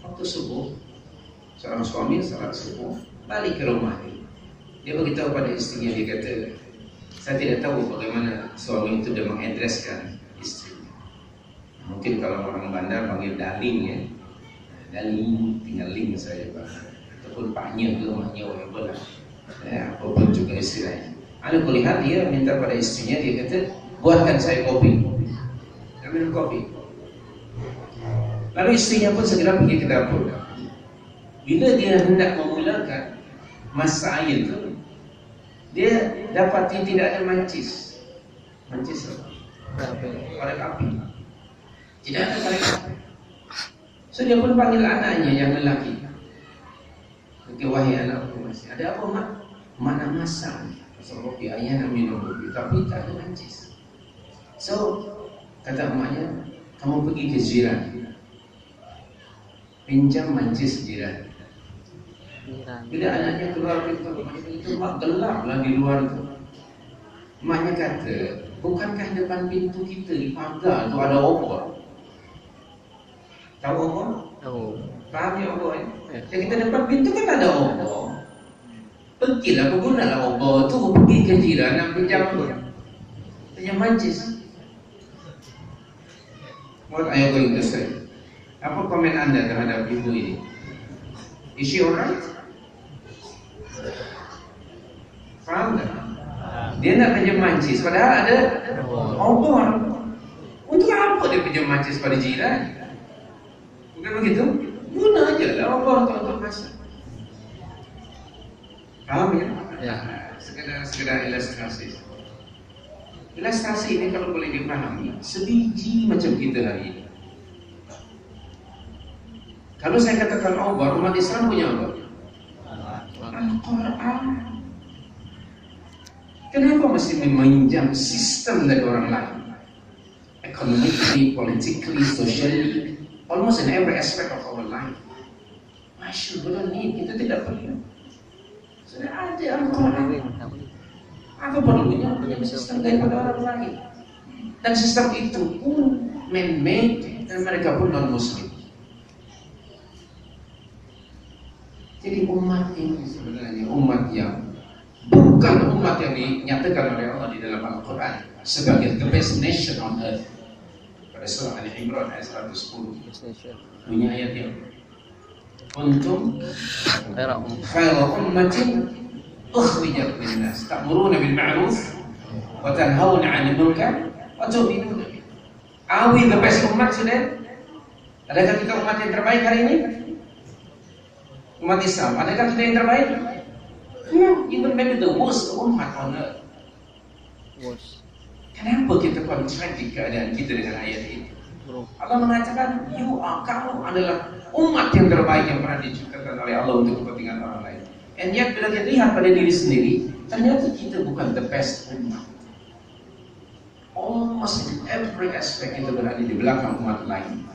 waktu subuh, seorang suami salat subuh balik ke rumah dia beritahu pada istrinya, dia kata, saya tidak tahu bagaimana suami itu dia mengadreskan istrinya. Mungkin kalau orang bandar panggil daling ya, daling, tinggal ling saya Pak, ataupun paknya ke rumahnya, whatever lah, apapun juga istilahnya. Ada kulihat dia minta pada istrinya, dia kata, buatkan saya kopi. Dia minum kopi. Lalu istrinya pun segera pergi ke dapur. Bila dia hendak memulakan masak air itu, dia dapati tidak ada mancis. Mancis apa? Korek api. Tidak ada korek api. So dia pun panggil anaknya yang lelaki. Okey, wahai anakku, masih ada apa mak? Mak nak masak. Pasal kopi, ayah nak minum kopi, tapi tak ada mancis. So kata emaknya, kamu pergi ke jiran, pinjam mancis jiran. Bila anaknya keluar itu mak gelap lah di luar itu. Maknya kata, bukankah depan pintu kita di pagar tu ada obor? Tahu obor? Tahu. Faham ya obor ya? Yang kita depan pintu kan ada obor. Pergilah, pergunalah obor tu, pergi ke jiran nak pinjam mancis. What are you going to say? Apa komen anda terhadap ibu ini? Is she alright? Faham tak? Dia nak pinjam mancis, padahal ada obor. Untuk apa dia pinjam mancis pada jiran? Bukan begitu? Guna aja lah obor untuk masak. Faham ya? Ya. Sekedar ilustrasi. Ilustrasi ini kalau boleh dipahami, sebiji macam kita hari ini. Kalau saya katakan obor, umat Islam punya apa? Al-Quran. Kenapa mesti meminjam sistem dari orang lain? Economically, politically, socially, almost in every aspect of our life. Masya Allah, kita tidak perlu. Sudah ada Al-Quran. Apa perlunya punya sistem daripada orang lain? Dan sistem itu pun man-made dan mereka pun non-Muslim. Jadi umat ini sebenarnya umat yang bukan umat yang dinyatakan oleh Allah di dalam Al-Quran sebagai the best nation on earth. Pada surah Al-Imran ayat 110 punya ayat yang kuntum khairu ummatin ukhrijat lin-nas ta'muruna bil ma'ruf wa tanhauna 'anil munkar wa tu'minuna billah. Are we the best umat sudah? Adakah kita umat yang terbaik hari ini? Umat Islam, adakah kita yang terbaik? No, even maybe the worst umat on earth. Worst. Kenapa kita kontradiksi keadaan kita dengan ayat ini? Allah mengatakan, kamu adalah umat yang terbaik yang pernah diciptakan oleh Allah untuk kepentingan orang lain. And yet bila kita lihat pada diri sendiri, ternyata kita bukan the best umat. Almost in every aspect kita berada di belakang umat lain.